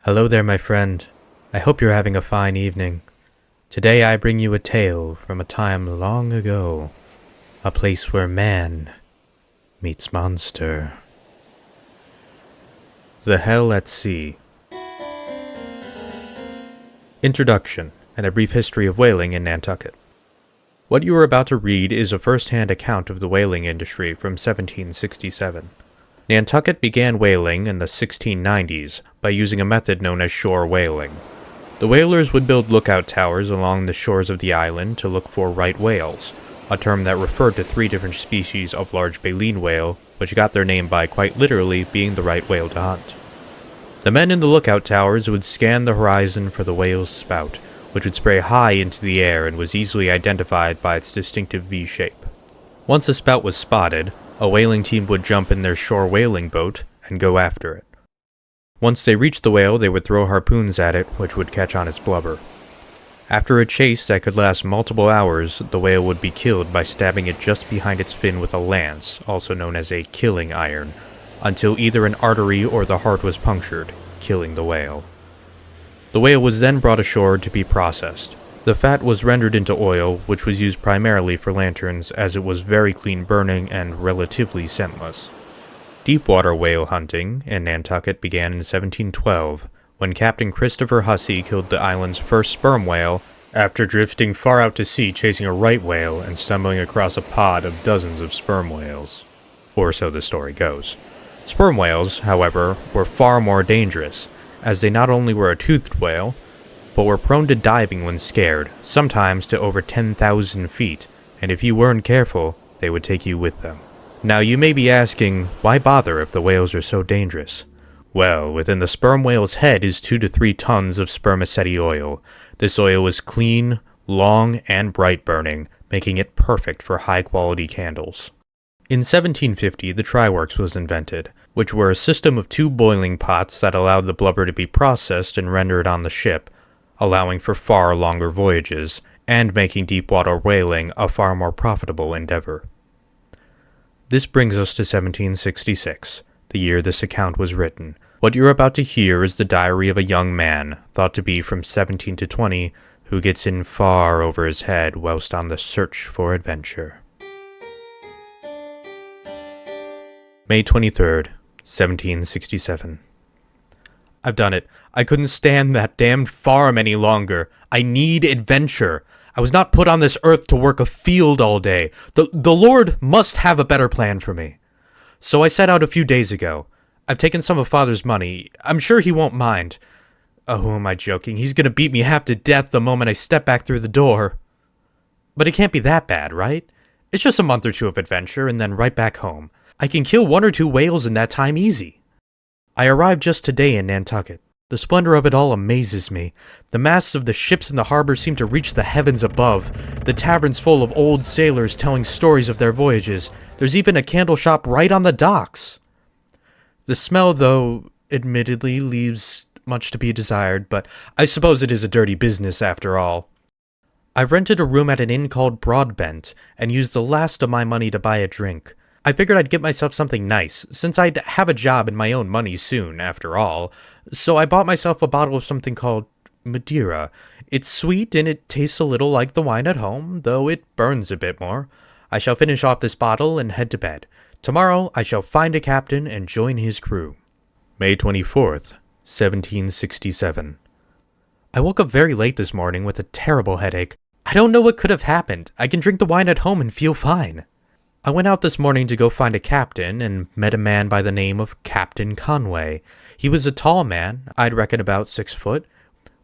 Hello there, my friend. I hope you're having a fine evening. Today I bring you a tale from a time long ago, a place where man meets monster. The Hell at Sea. Introduction, and a brief history of whaling in Nantucket. What you are about to read is a first-hand account of the whaling industry from 1767. Nantucket began whaling in the 1690s by using a method known as shore whaling. The whalers would build lookout towers along the shores of the island to look for right whales, a term that referred to 3 different species of large baleen whale, which got their name by quite literally being the right whale to hunt. The men in the lookout towers would scan the horizon for the whale's spout, which would spray high into the air and was easily identified by its distinctive V shape. Once a spout was spotted, a whaling team would jump in their shore whaling boat and go after it. Once they reached the whale, they would throw harpoons at it, which would catch on its blubber. After a chase that could last multiple hours, the whale would be killed by stabbing it just behind its fin with a lance, also known as a killing iron, until either an artery or the heart was punctured, killing the whale. The whale was then brought ashore to be processed. The fat was rendered into oil, which was used primarily for lanterns as it was very clean burning and relatively scentless. Deepwater whale hunting in Nantucket began in 1712, when Captain Christopher Hussey killed the island's first sperm whale after drifting far out to sea chasing a right whale and stumbling across a pod of dozens of sperm whales. Or so the story goes. Sperm whales, however, were far more dangerous, as they not only were a toothed whale, but were prone to diving when scared, sometimes to over 10,000 feet, and if you weren't careful, they would take you with them. Now you may be asking, why bother if the whales are so dangerous? Well, within the sperm whale's head is 2 to 3 tons of spermaceti oil. This oil is clean, long, and bright burning, making it perfect for high-quality candles. In 1750, the tryworks was invented, which were a system of 2 boiling pots that allowed the blubber to be processed and rendered on the ship, allowing for far longer voyages, and making deep-water whaling a far more profitable endeavor. This brings us to 1766, the year this account was written. What you're about to hear is the diary of a young man, thought to be from 17 to 20, who gets in far over his head whilst on the search for adventure. May 23rd, 1767. I've done it. I couldn't stand that damned farm any longer. I need adventure. I was not put on this earth to work a field all day. The Lord must have a better plan for me. So I set out a few days ago. I've taken some of Father's money. I'm sure he won't mind. Oh, who am I joking? He's gonna beat me half to death the moment I step back through the door. But it can't be that bad, right? It's just a month or 2 of adventure and then right back home. I can kill 1 or 2 whales in that time easy. I arrived just today in Nantucket. The splendor of it all amazes me. The masts of the ships in the harbor seem to reach the heavens above. The tavern's full of old sailors telling stories of their voyages. There's even a candle shop right on the docks. The smell, though, admittedly leaves much to be desired, but I suppose it is a dirty business after all. I've rented a room at an inn called Broadbent, and used the last of my money to buy a drink. I figured I'd get myself something nice, since I'd have a job and my own money soon, after all. So I bought myself a bottle of something called Madeira. It's sweet and it tastes a little like the wine at home, though it burns a bit more. I shall finish off this bottle and head to bed. Tomorrow I shall find a captain and join his crew. May 24th, 1767. I woke up very late this morning with a terrible headache. I don't know what could have happened. I can drink the wine at home and feel fine. I went out this morning to go find a captain and met a man by the name of Captain Conway. He was a tall man, I'd reckon about 6 foot,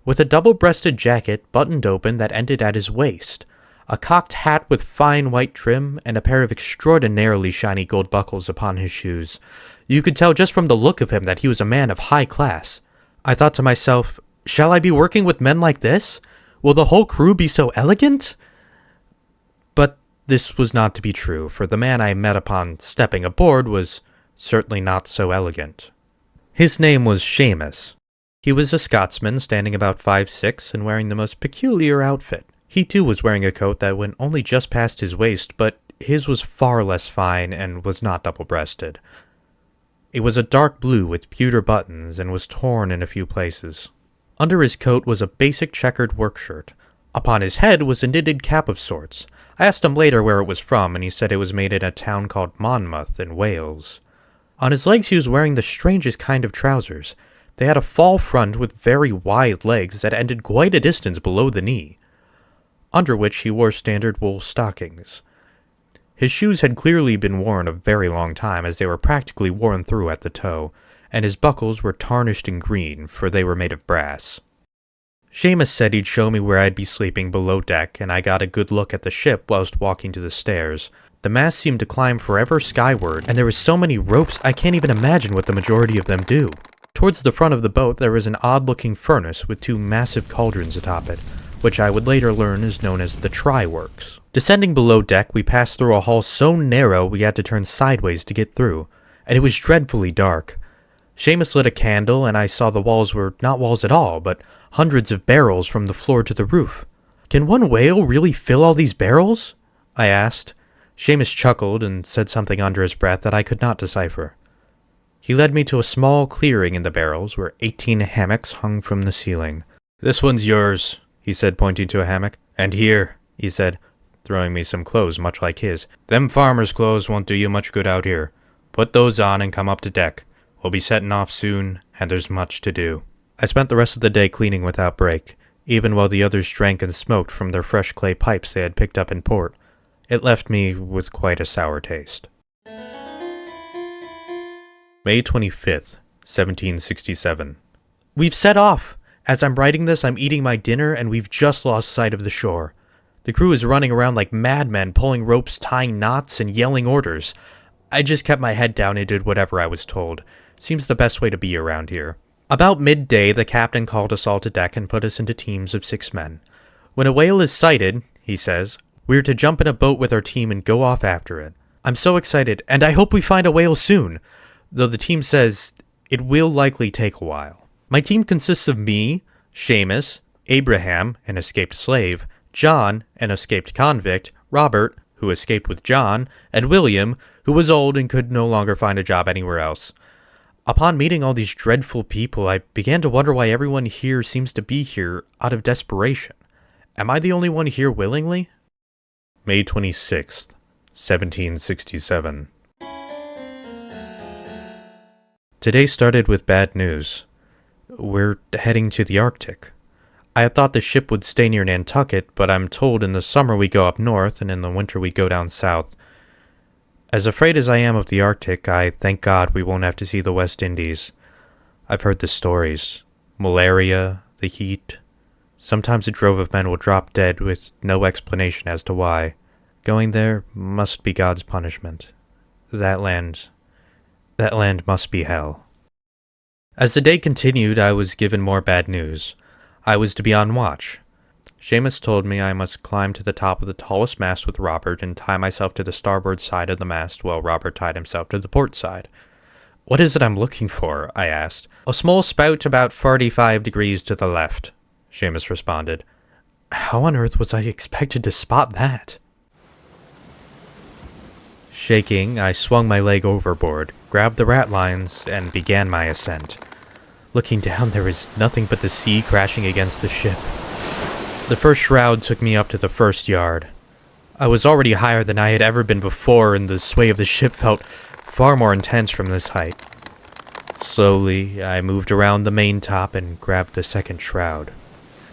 with a double-breasted jacket buttoned open that ended at his waist, a cocked hat with fine white trim, and a pair of extraordinarily shiny gold buckles upon his shoes. You could tell just from the look of him that he was a man of high class. I thought to myself, shall I be working with men like this? Will the whole crew be so elegant? But this was not to be true, for the man I met upon stepping aboard was certainly not so elegant. His name was Seamus. He was a Scotsman, standing about 5'6", and wearing the most peculiar outfit. He too was wearing a coat that went only just past his waist, but his was far less fine and was not double-breasted. It was a dark blue with pewter buttons and was torn in a few places. Under his coat was a basic checkered work shirt. Upon his head was a knitted cap of sorts. I asked him later where it was from, and he said it was made in a town called Monmouth in Wales. On his legs he was wearing the strangest kind of trousers. They had a fall front with very wide legs that ended quite a distance below the knee, under which he wore standard wool stockings. His shoes had clearly been worn a very long time, as they were practically worn through at the toe, and his buckles were tarnished and green, for they were made of brass. Seamus said he'd show me where I'd be sleeping below deck, and I got a good look at the ship whilst walking to the stairs. The mast seemed to climb forever skyward, and there were so many ropes I can't even imagine what the majority of them do. Towards the front of the boat there was an odd-looking furnace with two massive cauldrons atop it, which I would later learn is known as the try-works. Descending below deck, we passed through a hall so narrow we had to turn sideways to get through, and it was dreadfully dark. Seamus lit a candle, and I saw the walls were not walls at all, but hundreds of barrels from the floor to the roof. "Can one whale really fill all these barrels?" I asked. Seamus chuckled and said something under his breath that I could not decipher. He led me to a small clearing in the barrels where 18 hammocks hung from the ceiling. "This one's yours," he said, pointing to a hammock. "And here," he said, throwing me some clothes much like his. "Them farmer's clothes won't do you much good out here. Put those on and come up to deck. We'll be setting off soon, and there's much to do." I spent the rest of the day cleaning without break, even while the others drank and smoked from their fresh clay pipes they had picked up in port. It left me with quite a sour taste. May 25th, 1767. We've set off! As I'm writing this, I'm eating my dinner, and we've just lost sight of the shore. The crew is running around like madmen, pulling ropes, tying knots, and yelling orders. I just kept my head down and did whatever I was told. Seems the best way to be around here. About midday, the captain called us all to deck and put us into teams of 6 men. When a whale is sighted, he says, we're to jump in a boat with our team and go off after it. I'm so excited, and I hope we find a whale soon, though the team says it will likely take a while. My team consists of me, Seamus, Abraham, an escaped slave, John, an escaped convict, Robert, who escaped with John, and William, who was old and could no longer find a job anywhere else. Upon meeting all these dreadful people, I began to wonder why everyone here seems to be here out of desperation. Am I the only one here willingly? May 26th, 1767. Today started with bad news. We're heading to the Arctic. I had thought the ship would stay near Nantucket, but I'm told in the summer we go up north, and in the winter we go down south. As afraid as I am of the Arctic, I thank God we won't have to see the West Indies. I've heard the stories. Malaria, the heat. Sometimes a drove of men will drop dead with no explanation as to why. Going there must be God's punishment. That land must be hell. As the day continued, I was given more bad news. I was to be on watch. Seamus told me I must climb to the top of the tallest mast with Robert and tie myself to the starboard side of the mast while Robert tied himself to the port side. "What is it I'm looking for?" I asked. "A small spout about 45 degrees to the left," Seamus responded. How on earth was I expected to spot that? Shaking, I swung my leg overboard, grabbed the ratlines, and began my ascent. Looking down, there was nothing but the sea crashing against the ship. The first shroud took me up to the first yard. I was already higher than I had ever been before, and the sway of the ship felt far more intense from this height. Slowly, I moved around the main top and grabbed the second shroud.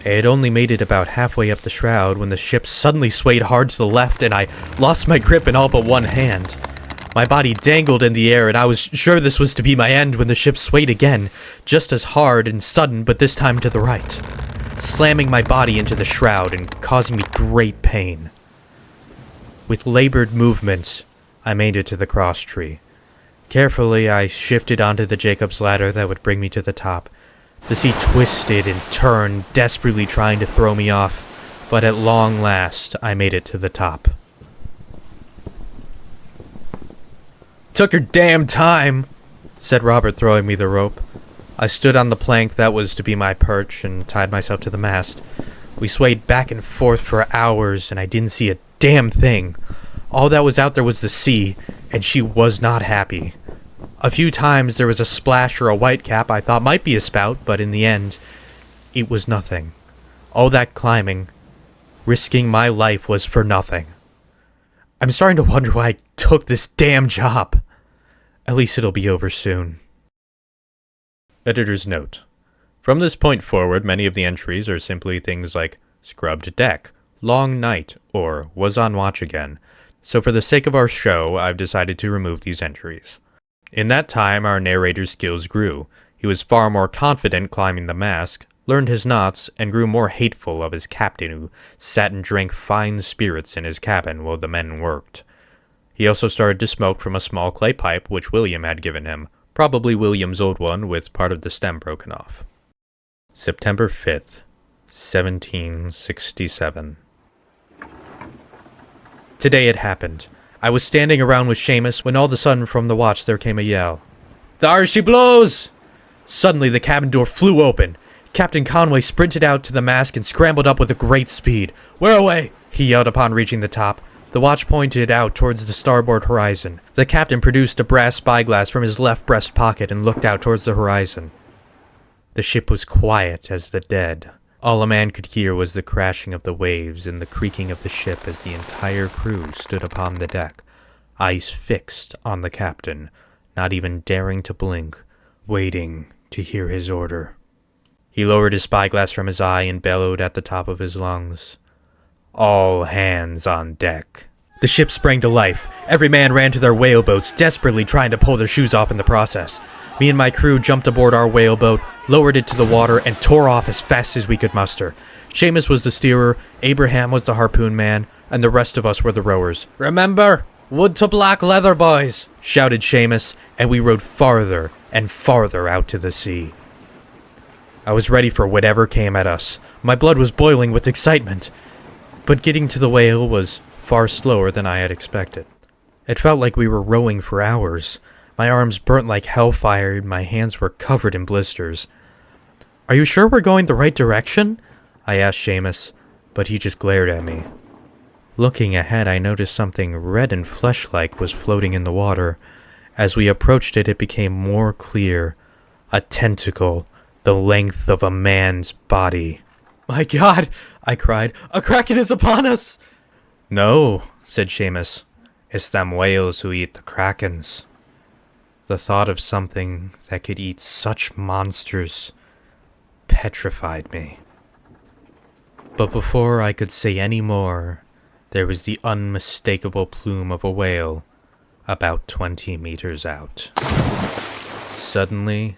I had only made it about halfway up the shroud when the ship suddenly swayed hard to the left, and I lost my grip in all but one hand. My body dangled in the air, and I was sure this was to be my end when the ship swayed again, just as hard and sudden, but this time to the right, slamming my body into the shroud and causing me great pain. With labored movements, I made it to the cross tree. Carefully, I shifted onto the Jacob's ladder that would bring me to the top. The sea twisted and turned, desperately trying to throw me off, but at long last, I made it to the top. "Took your damn time," said Robert, throwing me the rope. I stood on the plank that was to be my perch and tied myself to the mast. We swayed back and forth for hours, and I didn't see a damn thing. All that was out there was the sea, and she was not happy. A few times there was a splash or a whitecap I thought might be a spout, but in the end, it was nothing. All that climbing, risking my life was for nothing. I'm starting to wonder why I took this damn job. At least it'll be over soon. Editor's note. From this point forward, many of the entries are simply things like scrubbed deck, long night, or was on watch again. So for the sake of our show, I've decided to remove these entries. In that time, our narrator's skills grew. He was far more confident climbing the mast, learned his knots, and grew more hateful of his captain who sat and drank fine spirits in his cabin while the men worked. He also started to smoke from a small clay pipe which William had given him, probably William's old one with part of the stem broken off. September 5th, 1767. Today it happened. I was standing around with Seamus when all of a sudden from the watch there came a yell. "There she blows!" Suddenly the cabin door flew open. Captain Conway sprinted out to the mast and scrambled up with a great speed. "Where away?" he yelled upon reaching the top. The watch pointed out towards the starboard horizon. The captain produced a brass spyglass from his left breast pocket and looked out towards the horizon. The ship was quiet as the dead. All a man could hear was the crashing of the waves and the creaking of the ship as the entire crew stood upon the deck, eyes fixed on the captain, not even daring to blink, waiting to hear his order. He lowered his spyglass from his eye and bellowed at the top of his lungs. "All hands on deck." The ship sprang to life. Every man ran to their whaleboats, desperately trying to pull their shoes off in the process. Me and my crew jumped aboard our whaleboat, lowered it to the water, and tore off as fast as we could muster. Seamus was the steerer, Abraham was the harpoon man, and the rest of us were the rowers. "Remember, wood to black leather, boys!" shouted Seamus, and we rowed farther and farther out to the sea. I was ready for whatever came at us. My blood was boiling with excitement. But getting to the whale was far slower than I had expected. It felt like we were rowing for hours. My arms burnt like hellfire, and my hands were covered in blisters. "Are you sure we're going the right direction?" I asked Seamus, but he just glared at me. Looking ahead, I noticed something red and flesh-like was floating in the water. As we approached it, it became more clear. A tentacle, the length of a man's body. "My God!" I cried. "A kraken is upon us!" "No," said Seamus. "It's them whales who eat the krakens." The thought of something that could eat such monsters petrified me. But before I could say any more, there was the unmistakable plume of a whale about 20 meters out. Suddenly,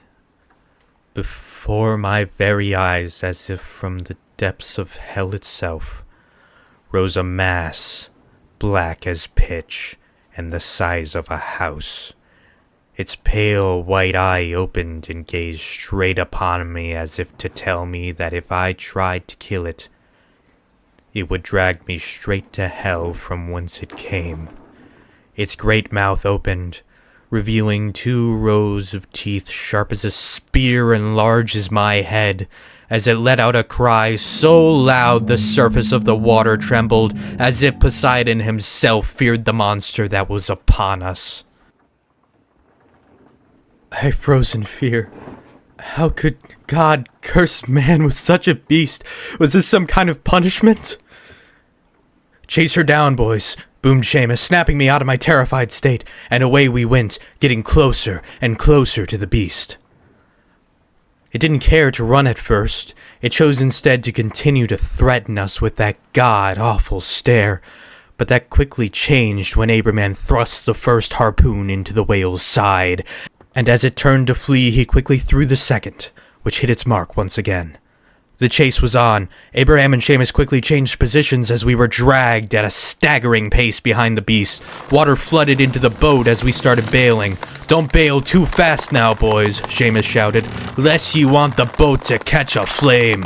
before my very eyes, as if from the depths of hell itself, rose a mass, black as pitch and the size of a house. Its pale white eye opened and gazed straight upon me as if to tell me that if I tried to kill it, it would drag me straight to hell from whence it came. Its great mouth opened, revealing 2 rows of teeth sharp as a spear and large as my head, as it let out a cry so loud the surface of the water trembled, as if Poseidon himself feared the monster that was upon us. I froze in fear. How could God curse man with such a beast? Was this some kind of punishment? "Chase her down, boys," boomed Seamus, snapping me out of my terrified state, and away we went, getting closer and closer to the beast. It didn't care to run at first. It chose instead to continue to threaten us with that god-awful stare, but that quickly changed when Abraham thrust the first harpoon into the whale's side, and as it turned to flee, he quickly threw the second, which hit its mark once again. The chase was on. Abraham and Seamus quickly changed positions as we were dragged at a staggering pace behind the beast. Water flooded into the boat as we started bailing. "Don't bail too fast now, boys," Seamus shouted, "lest you want the boat to catch a flame."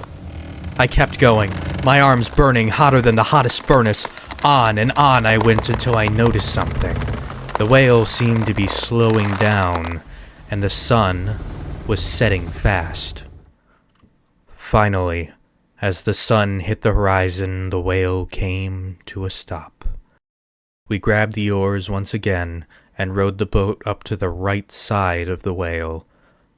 I kept going, my arms burning hotter than the hottest furnace. On and on I went until I noticed something. The whale seemed to be slowing down, and the sun was setting fast. Finally, as the sun hit the horizon, the whale came to a stop. We grabbed the oars once again and rowed the boat up to the right side of the whale.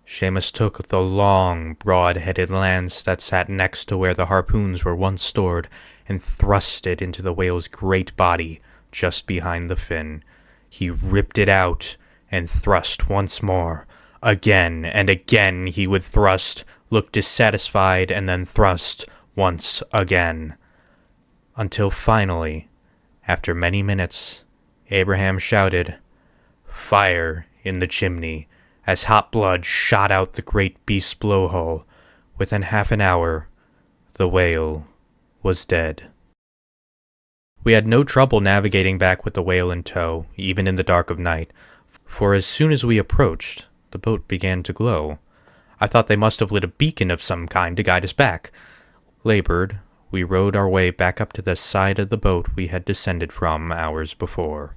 Seamus took the long, broad-headed lance that sat next to where the harpoons were once stored and thrust it into the whale's great body just behind the fin. He ripped it out and thrust once more. Again and again he would thrust, look dissatisfied, and then thrust once again. Until finally, after many minutes, Abraham shouted, "Fire in the chimney," as hot blood shot out the great beast's blowhole. Within half an hour, the whale was dead. We had no trouble navigating back with the whale in tow, even in the dark of night, for as soon as we approached, the boat began to glow. I thought they must have lit a beacon of some kind to guide us back. Labored, we rowed our way back up to the side of the boat we had descended from hours before.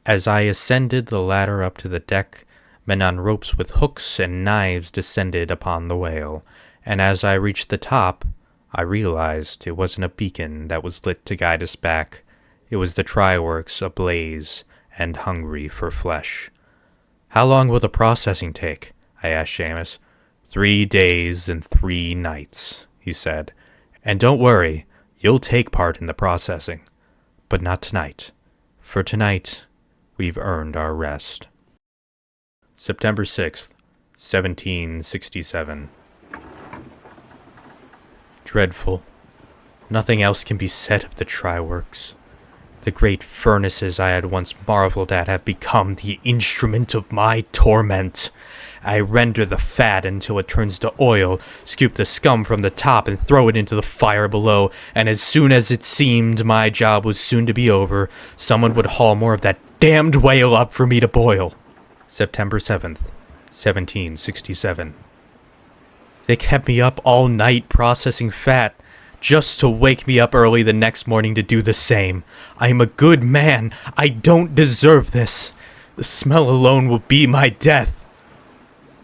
As I ascended the ladder up to the deck, men on ropes with hooks and knives descended upon the whale, and as I reached the top, I realized it wasn't a beacon that was lit to guide us back. It was the try-works ablaze and hungry for flesh. "How long will the processing take?" I asked Seamus. 3 days and 3 nights, he said. "And don't worry, you'll take part in the processing. But not tonight. For tonight, we've earned our rest." September 6th, 1767. Dreadful. Nothing else can be said of the try-works. The great furnaces I had once marveled at have become the instrument of my torment. I render the fat until it turns to oil, scoop the scum from the top and throw it into the fire below, and as soon as it seemed my job was soon to be over, someone would haul more of that damned whale up for me to boil. September 7th, 1767. They kept me up all night processing fat, just to wake me up early the next morning to do the same. I am a good man. I don't deserve this. The smell alone will be my death.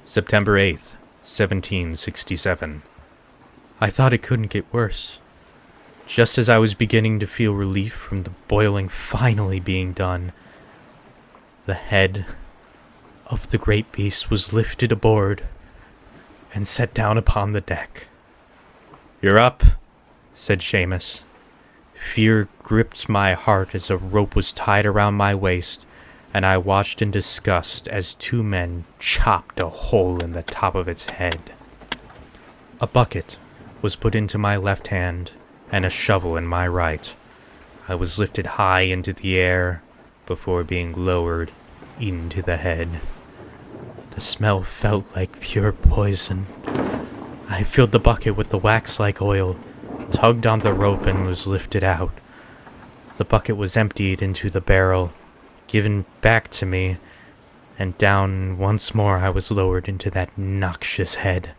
September 8th, 1767. I thought it couldn't get worse. Just as I was beginning to feel relief from the boiling finally being done, the head of the great beast was lifted aboard and set down upon the deck. "You're up," said Seamus. Fear gripped my heart as a rope was tied around my waist, and I watched in disgust as 2 men chopped a hole in the top of its head. A bucket was put into my left hand and a shovel in my right. I was lifted high into the air before being lowered into the head. The smell felt like pure poison. I filled the bucket with the wax-like oil, tugged on the rope, and was lifted out. The bucket was emptied into the barrel, given back to me, and down once more I was lowered into that noxious head.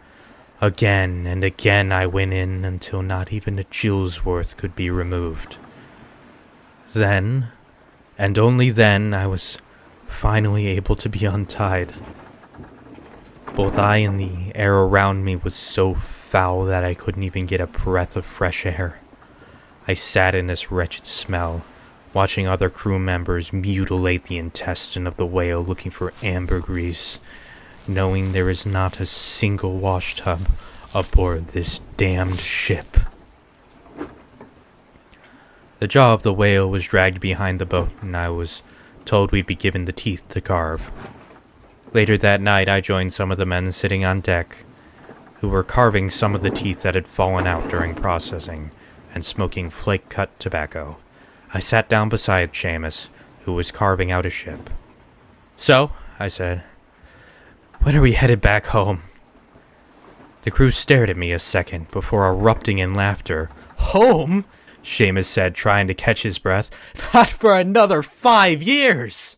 Again and again I went in until not even a jewel's worth could be removed. Then, and only then, I was finally able to be untied. Both I and the air around me was so foul that I couldn't even get a breath of fresh air. I sat in this wretched smell, watching other crew members mutilate the intestine of the whale looking for ambergris, knowing there is not a single washtub aboard this damned ship. The jaw of the whale was dragged behind the boat, and I was told we'd be given the teeth to carve. Later that night, I joined some of the men sitting on deck, who were carving some of the teeth that had fallen out during processing, and smoking flake-cut tobacco. I sat down beside Seamus, who was carving out a ship. "So," I said, "when are we headed back home?" The crew stared at me a second before erupting in laughter. "Home?" Seamus said, trying to catch his breath. "Not for another 5 years!"